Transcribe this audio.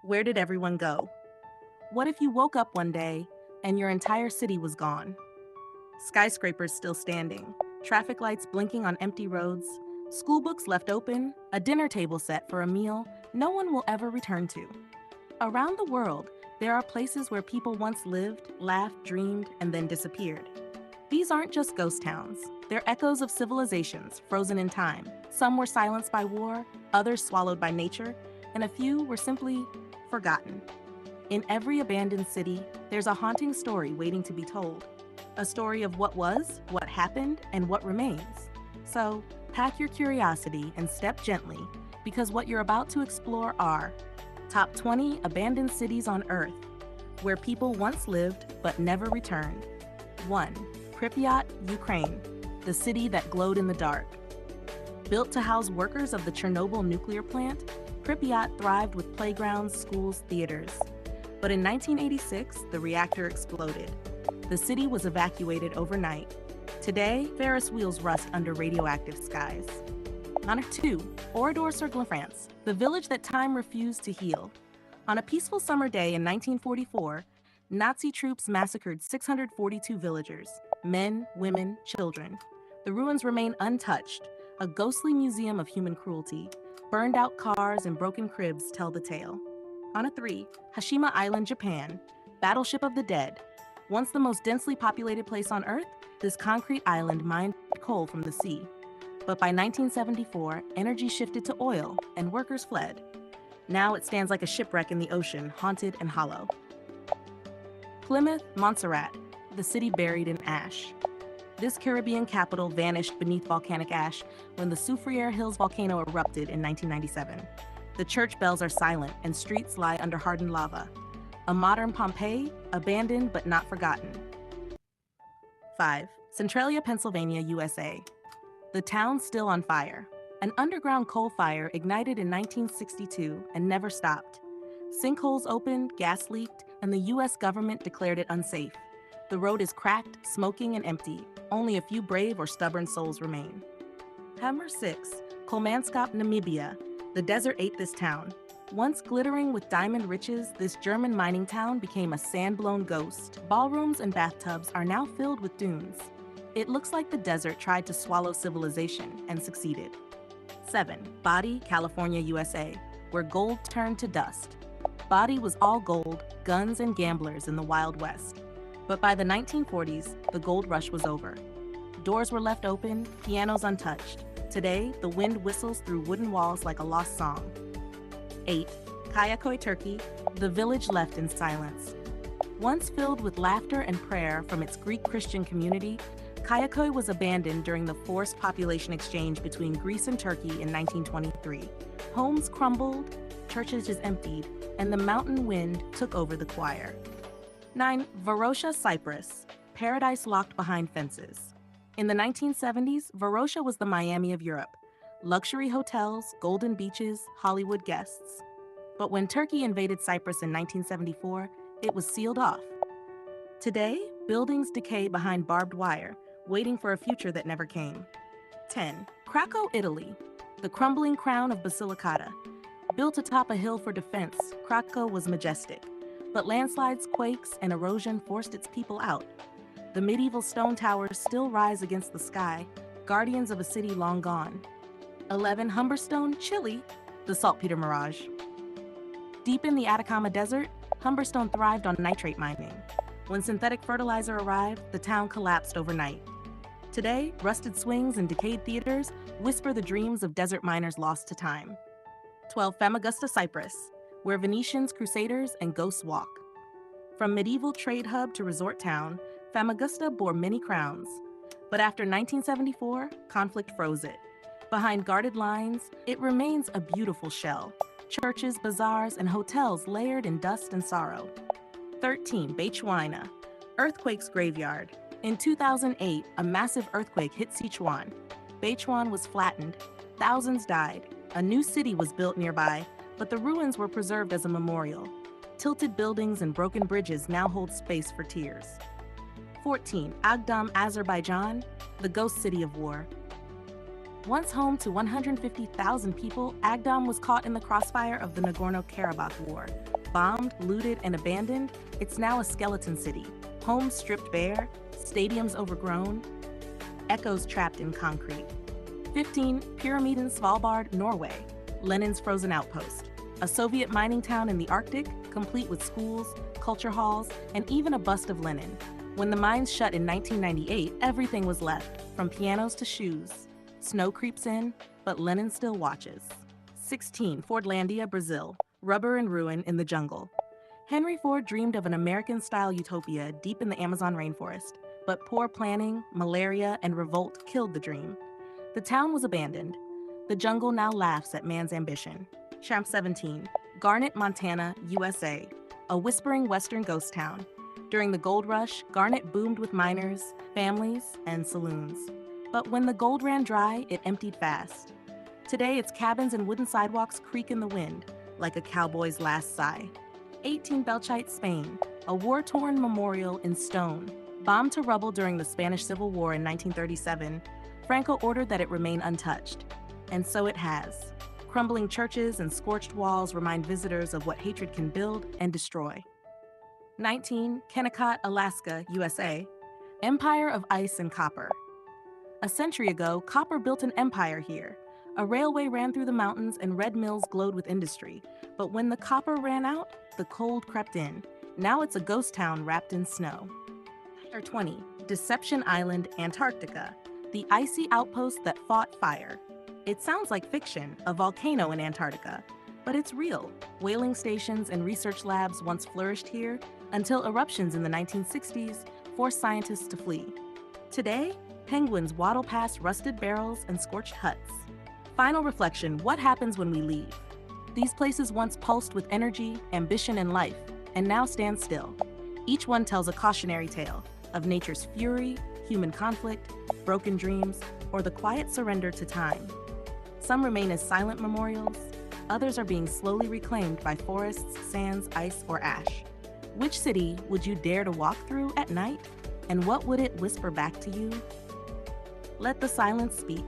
Where did everyone go? What if you woke up one day and your entire city was gone? Skyscrapers still standing, traffic lights blinking on empty roads, school books left open, a dinner table set for a meal no one will ever return to. Around the world, there are places where people once lived, laughed, dreamed, and then disappeared. These aren't just ghost towns. They're echoes of civilizations frozen in time. Some were silenced by war, others swallowed by nature, and a few were simply forgotten. In every abandoned city, there's a haunting story waiting to be told. A story of what was, what happened, and what remains. So, pack your curiosity and step gently, because what you're about to explore are Top 20 Abandoned Cities on Earth, where people once lived but never returned. 1. Pripyat, Ukraine, the city that glowed in the dark. Built to house workers of the Chernobyl nuclear plant, Pripyat thrived with playgrounds, schools, theaters. But in 1986, the reactor exploded. The city was evacuated overnight. Today, Ferris wheels rust under radioactive skies. Honor 2, Oradour-sur-Glane, France, the village that time refused to heal. On a peaceful summer day in 1944, Nazi troops massacred 642 villagers, men, women, children. The ruins remain untouched, a ghostly museum of human cruelty. Burned out cars and broken cribs tell the tale. Honor 3, Hashima Island, Japan, Battleship of the Dead. Once the most densely populated place on Earth, this concrete island mined coal from the sea. But by 1974, energy shifted to oil and workers fled. Now it stands like a shipwreck in the ocean, haunted and hollow. Plymouth, Montserrat, the city buried in ash. This Caribbean capital vanished beneath volcanic ash when the Soufriere Hills volcano erupted in 1997. The church bells are silent and streets lie under hardened lava. A modern Pompeii, abandoned but not forgotten. 5. Centralia, Pennsylvania, USA. The town's still on fire. An underground coal fire ignited in 1962 and never stopped. Sinkholes opened, gas leaked, and the US government declared it unsafe. The road is cracked, smoking, and empty. Only a few brave or stubborn souls remain. Hammer 6, Kolmanskop, Namibia. The desert ate this town. Once glittering with diamond riches, this German mining town became a sand-blown ghost. Ballrooms and bathtubs are now filled with dunes. It looks like the desert tried to swallow civilization and succeeded. 7. Body, California, USA, where gold turned to dust. Body was all gold, guns, and gamblers in the Wild West. But by the 1940s, the gold rush was over. Doors were left open, pianos untouched. Today, the wind whistles through wooden walls like a lost song. 8. Kayaköy, Turkey, the village left in silence. Once filled with laughter and prayer from its Greek Christian community, Kayaköy was abandoned during the forced population exchange between Greece and Turkey in 1923. Homes crumbled, churches emptied, and the mountain wind took over the choir. 9. Varosha, Cyprus, paradise locked behind fences. In the 1970s, Varosha was the Miami of Europe. Luxury hotels, golden beaches, Hollywood guests. But when Turkey invaded Cyprus in 1974, it was sealed off. Today, buildings decay behind barbed wire, waiting for a future that never came. 10. Krakow, Italy, the crumbling crown of Basilicata. Built atop a hill for defense, Krakow was majestic. But landslides, quakes, and erosion forced its people out. The medieval stone towers still rise against the sky, guardians of a city long gone. 11. Humberstone, Chile, the saltpeter mirage. Deep in the Atacama Desert, Humberstone thrived on nitrate mining. When synthetic fertilizer arrived, the town collapsed overnight. Today, rusted swings and decayed theaters whisper the dreams of desert miners lost to time. 12. Famagusta, Cyprus, where Venetians, crusaders, and ghosts walk. From medieval trade hub to resort town, Famagusta bore many crowns. But after 1974, conflict froze it. Behind guarded lines, it remains a beautiful shell. Churches, bazaars, and hotels layered in dust and sorrow. 13. Bechuana, earthquake's graveyard. In 2008, a massive earthquake hit Sichuan. Beichuan was flattened. Thousands died. A new city was built nearby, but the ruins were preserved as a memorial. Tilted buildings and broken bridges now hold space for tears. 14. Agdam, Azerbaijan, the ghost city of war. Once home to 150,000 people, Agdam was caught in the crossfire of the Nagorno-Karabakh War. Bombed, looted, and abandoned, it's now a skeleton city. Homes stripped bare, stadiums overgrown, echoes trapped in concrete. 15. Pyramid in Svalbard, Norway. Lenin's frozen outpost. A Soviet mining town in the Arctic, complete with schools, culture halls, and even a bust of Lenin. When the mines shut in 1998, everything was left, from pianos to shoes. Snow creeps in, but Lenin still watches. 16. Fordlandia, Brazil. Rubber and ruin in the jungle. Henry Ford dreamed of an American-style utopia deep in the Amazon rainforest, but poor planning, malaria, and revolt killed the dream. The town was abandoned. The jungle now laughs at man's ambition. Champ 17. Garnet, Montana, USA. A whispering western ghost town. During the gold rush, Garnet boomed with miners, families, and saloons. But when the gold ran dry, it emptied fast. Today, its cabins and wooden sidewalks creak in the wind, like a cowboy's last sigh. 18. Belchite, Spain. A war-torn memorial in stone. Bombed to rubble during the Spanish Civil War in 1937, Franco ordered that it remain untouched. And so it has. Crumbling churches and scorched walls remind visitors of what hatred can build and destroy. 19. Kennecott, Alaska, USA. Empire of ice and copper. A century ago, copper built an empire here. A railway ran through the mountains and red mills glowed with industry. But when the copper ran out, the cold crept in. Now it's a ghost town wrapped in snow. 20. Deception Island, Antarctica. The icy outpost that fought fire. It sounds like fiction, a volcano in Antarctica, but it's real. Whaling stations and research labs once flourished here until eruptions in the 1960s forced scientists to flee. Today, penguins waddle past rusted barrels and scorched huts. Final reflection: what happens when we leave? These places once pulsed with energy, ambition, and life, and now stand still. Each one tells a cautionary tale of nature's fury, human conflict, broken dreams, or the quiet surrender to time. Some remain as silent memorials, others are being slowly reclaimed by forests, sands, ice, or ash. Which city would you dare to walk through at night? And what would it whisper back to you? Let the silence speak.